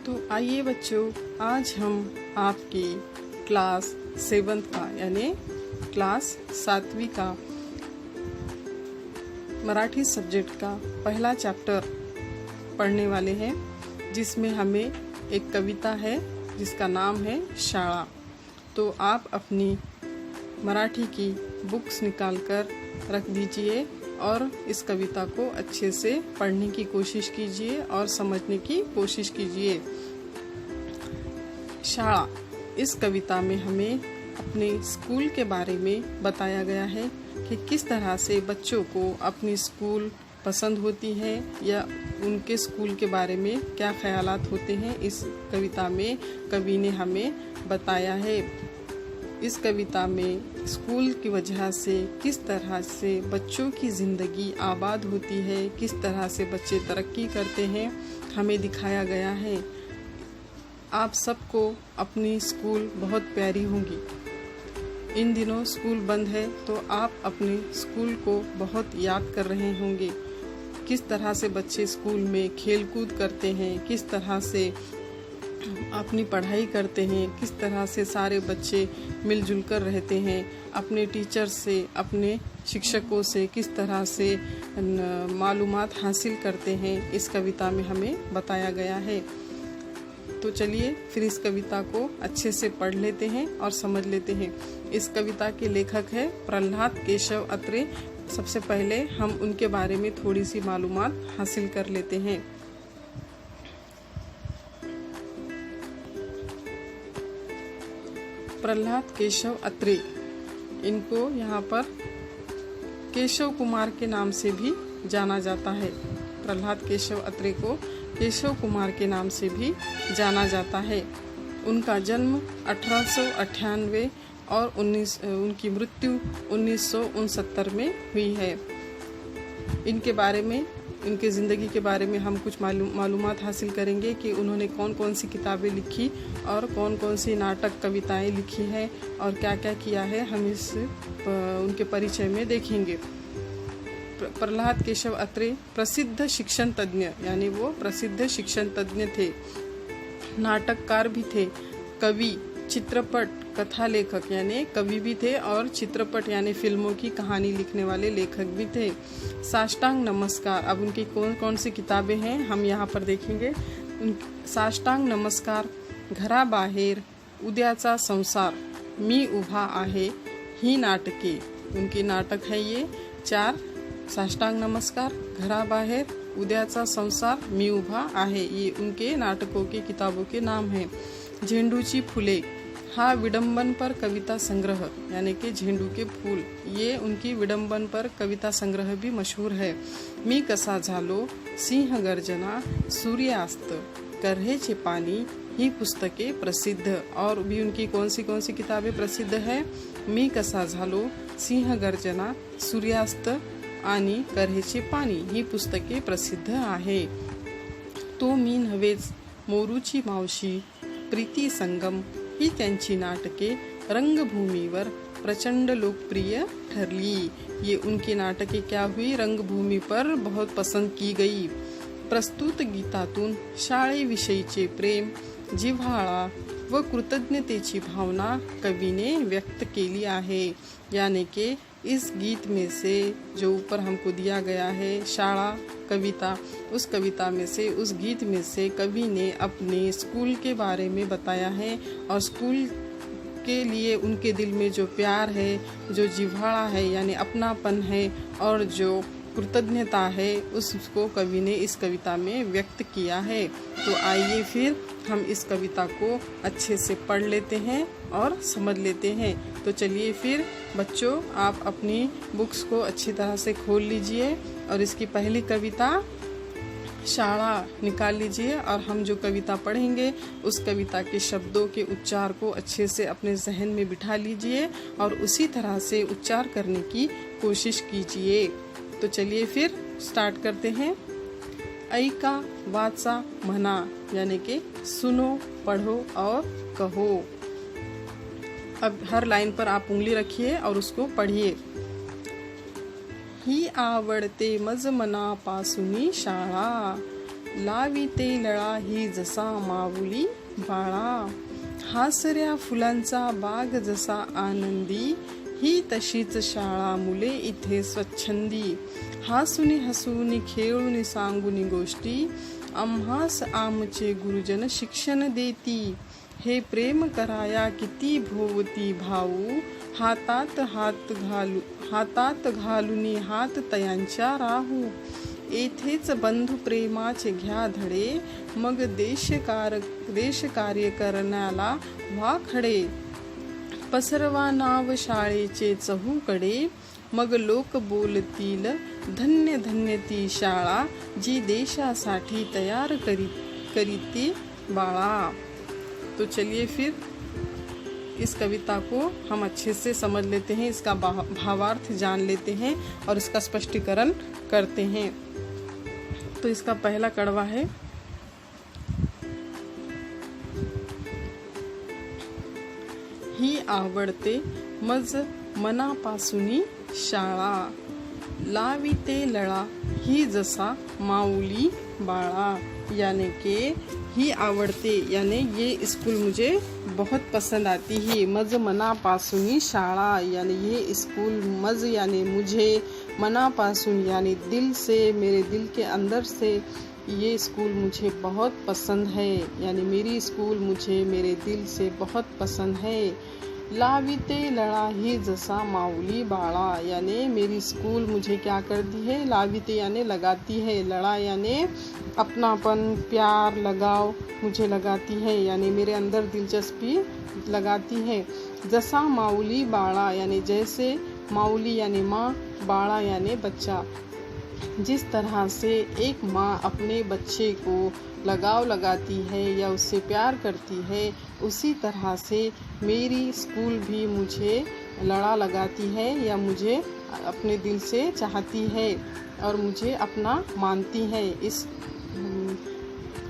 तो आइए बच्चों, आज हम आपकी क्लास 7th का यानी क्लास 7वीं का मराठी सब्जेक्ट का पहला चैप्टर पढ़ने वाले हैं, जिसमें हमें एक कविता है जिसका नाम है शाळा। तो आप अपनी मराठी की बुक्स निकाल कर रख दीजिए और इस कविता को अच्छे से पढ़ने की कोशिश कीजिए और समझने की कोशिश कीजिए। शाळा, इस कविता में हमें अपने स्कूल के बारे में बताया गया है कि किस तरह से बच्चों को अपनी स्कूल पसंद होती है या उनके स्कूल के बारे में क्या ख्यालात होते हैं। इस कविता में कवि ने हमें बताया है। इस कविता में स्कूल की वजह से किस तरह से बच्चों की ज़िंदगी आबाद होती है, किस तरह से बच्चे तरक्की करते हैं, हमें दिखाया गया है। आप सबको अपनी स्कूल बहुत प्यारी होंगी। इन दिनों स्कूल बंद है तो आप अपने स्कूल को बहुत याद कर रहे होंगे। किस तरह से बच्चे स्कूल में खेल कूद करते हैं, किस तरह से अपनी पढ़ाई करते हैं, किस तरह से सारे बच्चे मिलजुल कर रहते हैं, अपने टीचर से, अपने शिक्षकों से किस तरह से मालूमात हासिल करते हैं, इस कविता में हमें बताया गया है। तो चलिए फिर इस कविता को अच्छे से पढ़ लेते हैं और समझ लेते हैं। इस कविता के लेखक है प्रहलाद केशव अत्रे। सबसे पहले हम उनके बारे में थोड़ी सी मालूमात हासिल कर लेते हैं। प्रहलाद केशव अत्रे, इनको यहाँ पर केशव कुमार के नाम से भी जाना जाता है। प्रहलाद केशव अत्रे को केशव कुमार के नाम से भी जाना जाता है। उनका जन्म 1898 और उनकी मृत्यु 1969 में हुई है। इनके बारे में, इनके ज़िंदगी के बारे में हम कुछ मालूमात हासिल करेंगे कि उन्होंने कौन कौन सी किताबें लिखी और कौन कौन सी नाटक कविताएं लिखी हैं और क्या क्या किया है, हम इस उनके परिचय में देखेंगे। प्रहलाद केशव अत्रे प्रसिद्ध शिक्षण तज्ञ, यानी वो प्रसिद्ध शिक्षण तज्ञ थे, नाटककार भी थे, कवि, चित्रपट कथा लेखक यानी कवि भी थे और चित्रपट यानी फिल्मों की कहानी लिखने वाले लेखक भी थे। साष्टांग नमस्कार, अब उनकी कौन कौन सी किताबें हैं हम यहाँ पर देखेंगे। साष्टांग नमस्कार, घराबाहेर, उद्याचा संसार, मी उभा आहे, ही नाटके, उनकी नाटक है ये 4। साष्टांग नमस्कार, घराबाहेर, उद्याचा संसार, मी उभा आहे, ये उनके नाटकों की किताबों के नाम हैं। झेंडूची फुले, हा विडंबन पर कविता संग्रह यानी कि झेंडू के फूल, ये उनकी विडंबन पर कविता संग्रह भी मशहूर है। मी कसा झालो, सिंह गर्जना, सूर्यास्त, कर्हेचे पानी, ही पुस्तके प्रसिद्ध। और भी उनकी कौन सी किताबें प्रसिद्ध है? मी कसा झालो, सिंह गर्जना, सूर्यास्त आणि कर्हेचे पाणी, ही पुस्तके प्रसिद्ध आहे। तो मी नव्हेच, मोरूची मावशी, प्रीती संगम, ही त्यांची नाटके रंगभूमीवर प्रचंड लोकप्रिय ठरली। ये उनकी नाटके क्या हुई, रंगभूमि पर बहुत पसंद की गई। प्रस्तुत गीतातून शाळेविषयीचे प्रेम, जिव्हाळा व कृतज्ञतेची भावना कवीने व्यक्त केली आहे। यानी कि इस गीत में से जो ऊपर हमको दिया गया है शाळा कविता, उस कविता में से, उस गीत में से कवि ने अपने स्कूल के बारे में बताया है और स्कूल के लिए उनके दिल में जो प्यार है, जो जिव्हाड़ा है यानी अपनापन है और जो कृतज्ञता है, उसको कवि ने इस कविता में व्यक्त किया है। तो आइए फिर हम इस कविता को अच्छे से पढ़ लेते हैं और समझ लेते हैं। तो चलिए फिर बच्चों, आप अपनी बुक्स को अच्छी तरह से खोल लीजिए और इसकी पहली कविता शाळा निकाल लीजिए और हम जो कविता पढ़ेंगे उस कविता के शब्दों के उच्चार को अच्छे से अपने जहन में बिठा लीजिए और उसी तरह से उच्चार करने की कोशिश कीजिए। तो चलिए फिर स्टार्ट करते हैं। ऐका, वाचा, म्हणा, यानी कि सुनो, पढ़ो और कहो। अब हर लाइन पर आप उंगली रखिए और उसको पढ़िए। ही आवडते मज मनापासूनी शाळा, लाविते लळा ही जसा माऊली बाळा. हासऱ्या फुलांचा बाग जसा आनंदी, ही तशीच शाळा मुले इथे स्वच्छंदी. हासुनी हसूनी खेळूनी सांगुनी गोष्टी, आम्हास आमचे गुरुजन शिक्षण देती. हे प्रेम कराया किती भोवती भाऊ, हातात घालुनी हात तयांच्या राहू. येथेच बंधु प्रेमाचे घ्या धडे, मग देश कार्य करण्याला व्हा खडे. पसरवा नाव शाळेचे चहूकडे, मग लोक बोलतील धन्य धन्य ती शाळा, जी देशासाठी तयार करीती बाळा. तो चलिए फिर इस कविता को हम अच्छे से समझ लेते हैं, इसका भावार्थ जान लेते हैं और इसका स्पष्टीकरण करते हैं. तो इसका पहला कड़वा है, ही आवडते मज मनापासूनी शाळा. लाविते लळा ही जसा माऊली बाळा. यानी कि ही आवडते यानी ये स्कूल मुझे बहुत पसंद आती है. मज मनापासूनी शाळा यानी ये स्कूल, मज यानी मुझे, मनापासून यानी दिल से, मेरे दिल के अंदर से ये स्कूल मुझे बहुत पसंद है. यानी मेरी स्कूल मुझे मेरे दिल से बहुत पसंद है. लाविते लळा ही जसा माऊली बाळा यानी मेरी स्कूल मुझे क्या करती है, लाविते यानी लगाती है, लड़ा यानी अपनापन, प्यार, लगाव मुझे लगाती है यानी मेरे अंदर दिलचस्पी लगाती है. जसा माऊली बाळा यानी जैसे, माऊली यानी माँ, बाळा यानी बच्चा. जिस तरह से एक माँ अपने बच्चे को लगाव लगाती है या उससे प्यार करती है, उसी तरह से मेरी स्कूल भी मुझे लड़ा लगाती है या मुझे अपने दिल से चाहती है और मुझे अपना मानती है. इस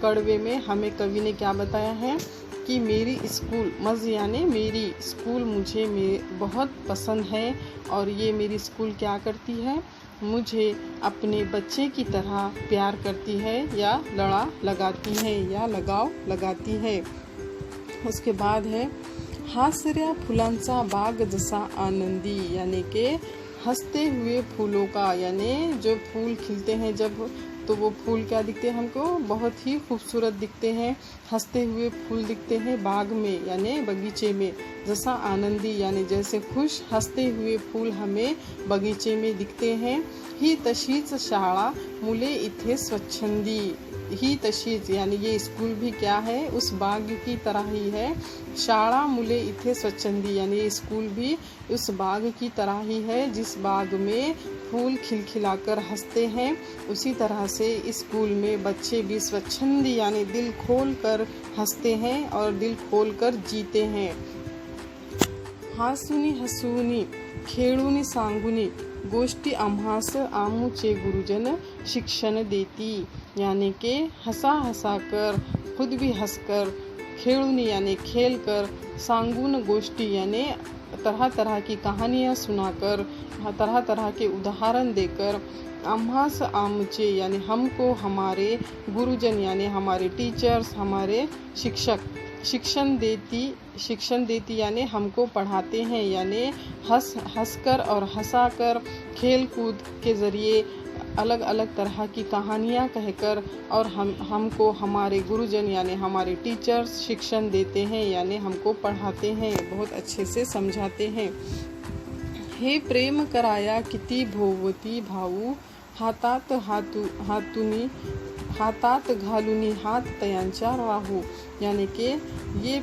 कड़वे में हमें कवि ने क्या बताया है कि मेरी स्कूल, मज़ यानी मेरी स्कूल मुझे बहुत पसंद है और ये मेरी स्कूल क्या करती है, मुझे अपने बच्चे की तरह प्यार करती है या लड़ा लगाती है या लगाव लगाती है. उसके बाद है, हासऱ्या फुलांचा बाग जसा आनंदी यानी कि हंसते हुए फूलों का, यानी जो फूल खिलते हैं जब, तो वो फूल क्या दिखते हैं हमको, बहुत ही खूबसूरत दिखते हैं. हंसते हुए फूल दिखते हैं बाग में यानी बगीचे में. जैसा आनंदी यानी जैसे खुश हंसते हुए फूल हमें बगीचे में दिखते हैं. ही तशीच शाळा मुले इथे स्वच्छंदी. ही तशीच यानी ये स्कूल भी क्या है, उस बाग की तरह ही है. शाळा मुले इथे स्वच्छंदी यानी ये स्कूल भी उस बाग की तरह ही है जिस बाग में फूल खिलखिलाकर हंसते हैं. उसी तरह से इस स्कूल में बच्चे भी स्वच्छंदी यानी दिल खोल कर हंसते हैं और दिल खोल कर जीते हैं. हासुनी हसूनी खेळूनी सांगुनी गोष्टी आम्हास आमुचे गुरुजन शिक्षण देती. यानी कि हंसा हंसा कर, खुद भी हंसकर, खेळूनी यानी खेल कर, सांगुन गोष्टी यानी तरह तरह की कहानियाँ सुनाकर, तरह तरह के उदाहरण देकर, आम्हास आमचे यानी हमको, हमारे, गुरुजन यानी हमारे टीचर्स, हमारे शिक्षक, शिक्षण देती यानी हमको पढ़ाते हैं. यानी हंसकर और हंसाकर, खेल कूद के ज़रिए अलग अलग तरह की कहानियाँ कहकर और हमको हमारे गुरुजन यानी हमारे टीचर्स शिक्षण देते हैं यानी हमको पढ़ाते हैं, बहुत अच्छे से समझाते हैं. हे प्रेम कराया किती भोवती भाऊ, हातात घालुनी हात तयांच्या राहू. यानी कि ये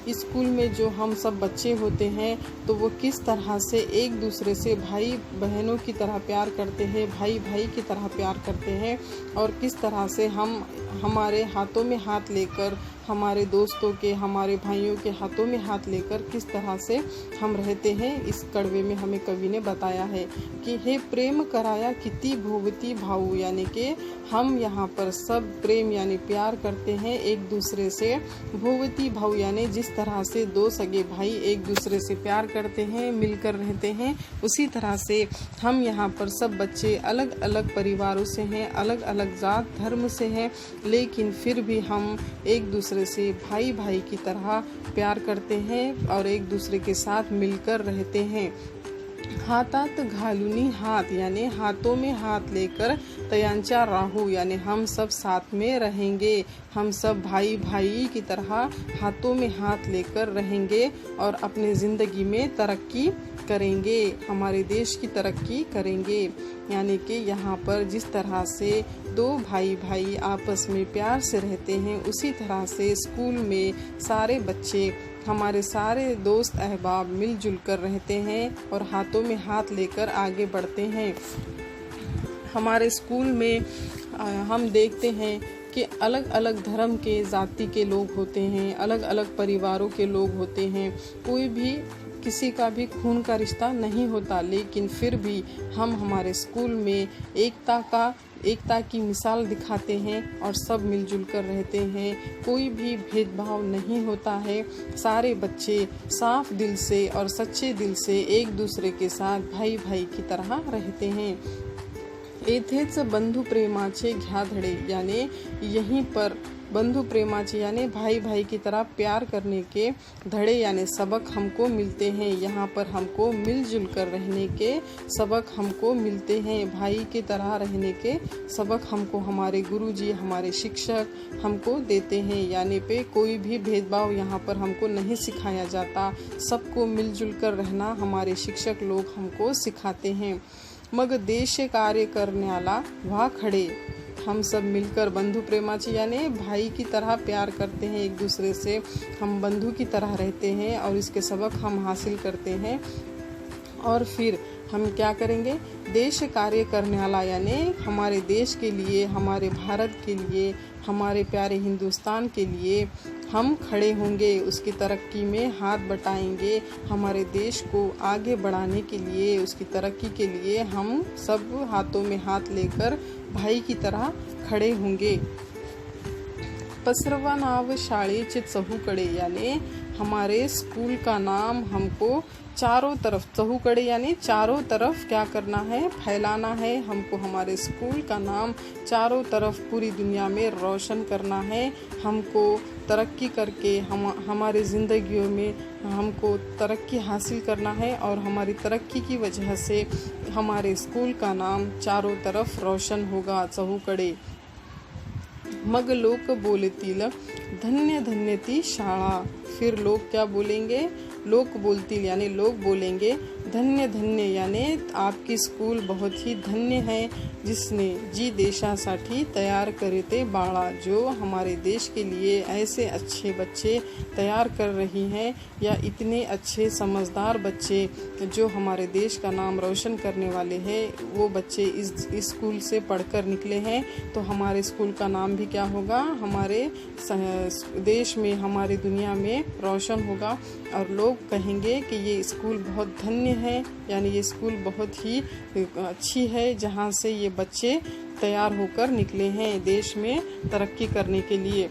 स्कूल में जो हम सब बच्चे होते हैं तो वो किस तरह से एक दूसरे से भाई बहनों की तरह प्यार करते हैं, भाई भाई की तरह प्यार करते हैं और किस तरह से हम हमारे हाथों में हाथ लेकर हमारे दोस्तों के, हमारे भाइयों के हाथों में हाथ लेकर किस तरह से हम रहते हैं, इस कड़वे में हमें कवि ने बताया है कि हे प्रेम कराया किति भोवती भाऊ, यानी कि हम यहाँ पर सब प्रेम यानी प्यार करते हैं एक दूसरे से। भोवती भाऊ यानी जिस तरह से दो सगे भाई एक दूसरे से प्यार करते हैं, मिलकर रहते हैं, उसी तरह से हम यहाँ पर सब बच्चे अलग अलग परिवारों से हैं, अलग अलग जात धर्म से हैं, लेकिन फिर भी हम एक दूसरे से भाई भाई की तरह प्यार करते हैं और एक दूसरे के साथ मिलकर रहते हैं। हातात घालुनी हाथ यानी हाथों में हाथ लेकर तयांचा राहू, यानी हम सब साथ में रहेंगे, हम सब भाई भाई की तरह हाथों में हाथ लेकर रहेंगे और अपने ज़िंदगी में तरक्की करेंगे, हमारे देश की तरक्की करेंगे। यानी कि यहाँ पर जिस तरह से दो भाई भाई आपस में प्यार से रहते हैं, उसी तरह से स्कूल में सारे बच्चे, हमारे सारे दोस्त अहबाब मिलजुल कर रहते हैं और हाथों में हाथ लेकर आगे बढ़ते हैं। हमारे स्कूल में हम देखते हैं कि अलग अलग धर्म के, जाति के लोग होते हैं, अलग अलग परिवारों के लोग होते हैं, कोई भी किसी का भी खून का रिश्ता नहीं होता, लेकिन फिर भी हम हमारे स्कूल में एकता की मिसाल दिखाते हैं और सब मिलजुल कर रहते हैं, कोई भी भेदभाव नहीं होता है। सारे बच्चे साफ दिल से और सच्चे दिल से एक दूसरे के साथ भाई भाई की तरह रहते हैं। येथेच बंधु प्रेमाचे घ्या धडे, यानी यहीं पर बंधु प्रेमाचे यानी भाई भाई की तरह प्यार करने के धड़े यानी सबक हमको मिलते हैं। यहाँ पर हमको मिलजुल कर रहने के सबक हमको मिलते हैं, भाई की तरह रहने के सबक हमको हमारे गुरुजी, हमारे शिक्षक हमको देते हैं। यानी पे कोई भी भेदभाव यहाँ पर हमको नहीं सिखाया जाता, सबको मिलजुल कर रहना हमारे शिक्षक लोग हमको सिखाते हैं। मग देश कार्य करण्याला व्हा खड़े, हम सब मिलकर बंधु प्रेमाची यानी भाई की तरह प्यार करते हैं एक दूसरे से, हम बंधु की तरह रहते हैं और इसके सबक हम हासिल करते हैं। और फिर हम क्या करेंगे, देश कार्य करने वाला यानी हमारे देश के लिए, हमारे भारत के लिए, हमारे प्यारे हिंदुस्तान के लिए हम खड़े होंगे, उसकी तरक्की में हाथ बटाएंगे, हमारे देश को आगे बढ़ाने के लिए, उसकी तरक्की के लिए हम सब हाथों में हाथ लेकर भाई की तरह खड़े होंगे। पसरवा नाव शाळेचे चहूकडे, यानी हमारे स्कूल का नाम हमको चारों तरफ, चहूकडे यानी चारों तरफ क्या करना है, फैलाना है। हमको हमारे स्कूल का नाम चारों तरफ पूरी दुनिया में रोशन करना है। हमको तरक्की करके हमारे ज़िंदगियों में हमको तरक्की हासिल करना है और हमारी तरक्की की वजह से हमारे स्कूल का नाम चारों तरफ रोशन होगा। चहूकडे मग लोक बोलतील धन्य धन्य ती शाळा, फिर लोग क्या बोलेंगे, लोग बोलतील यानी लोग बोलेंगे धन्य धन्य यानी आपकी स्कूल बहुत ही धन्य है, जिसने जी देशासाठी तयार करते बाळा, जो हमारे देश के लिए ऐसे अच्छे बच्चे तैयार कर रही हैं, या इतने अच्छे समझदार बच्चे जो हमारे देश का नाम रोशन करने वाले हैं, वो बच्चे इस स्कूल से पढ़कर निकले हैं। तो हमारे स्कूल का नाम भी क्या होगा, हमारे देश में, हमारी दुनिया में रोशन होगा और लोग कहेंगे कि ये स्कूल बहुत धन्य है, यानी ये स्कूल बहुत ही अच्छी है जहाँ से ये बच्चे तैयार होकर निकले हैं देश में तरक्की करने के लिए।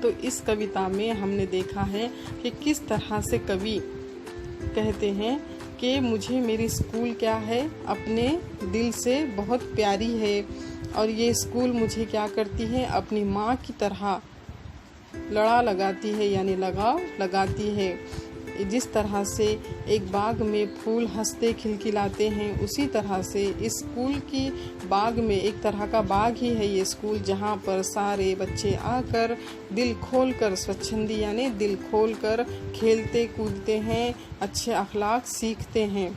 तो इस कविता में हमने देखा है कि किस तरह से कवि कहते हैं कि मुझे मेरी स्कूल क्या है, अपने दिल से बहुत प्यारी है और ये स्कूल मुझे क्या करती है, अपनी माँ की तरह लड़ा लगाती है, यानी लगाव लगाती है। जिस तरह से एक बाग में फूल हंसते खिलखिलाते हैं, उसी तरह से इस स्कूल की बाग में एक तरह का बाग ही है ये स्कूल, जहाँ पर सारे बच्चे आकर दिल खोलकर, स्वच्छंदी यानी दिल खोलकर खेलते कूदते हैं, अच्छे अखलाक सीखते हैं।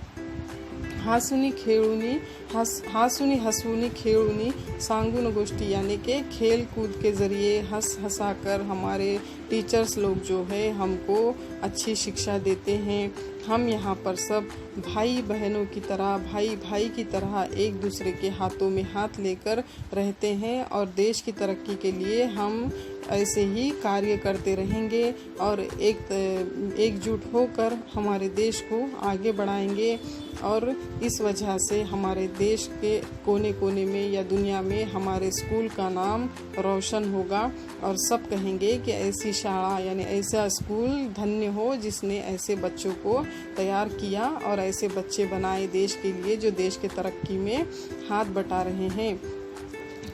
हंसुनी खेळुनी हासुनी हंसुनी खेड़ूनी सांगुन गोष्ठी, यानी कि खेल कूद के ज़रिए हंस हंसाकर हमारे टीचर्स लोग जो है हमको अच्छी शिक्षा देते हैं। हम यहाँ पर सब भाई बहनों की तरह, भाई भाई की तरह एक दूसरे के हाथों में हाथ लेकर रहते हैं और देश की तरक्की के लिए हम ऐसे ही कार्य करते रहेंगे और एकजुट होकर हमारे देश को आगे बढ़ाएंगे। और इस वजह से हमारे देश के कोने कोने में या दुनिया में हमारे स्कूल का नाम रोशन होगा और सब कहेंगे कि ऐसी शाला यानी ऐसा स्कूल धन्य हो जिसने ऐसे बच्चों को तैयार किया और ऐसे बच्चे बनाए देश के लिए जो देश के तरक्की में हाथ बटा रहे हैं।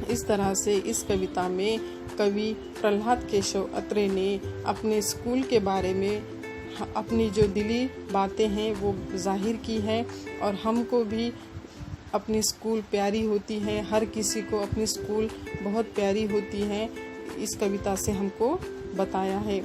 इस तरह से इस कविता में कवि प्रहलाद केशव अत्रे ने अपने स्कूल के बारे में अपनी जो दिली बातें हैं वो जाहिर की है और हमको भी अपनी स्कूल प्यारी होती है, हर किसी को अपनी स्कूल बहुत प्यारी होती है, इस कविता से हमको बताया है।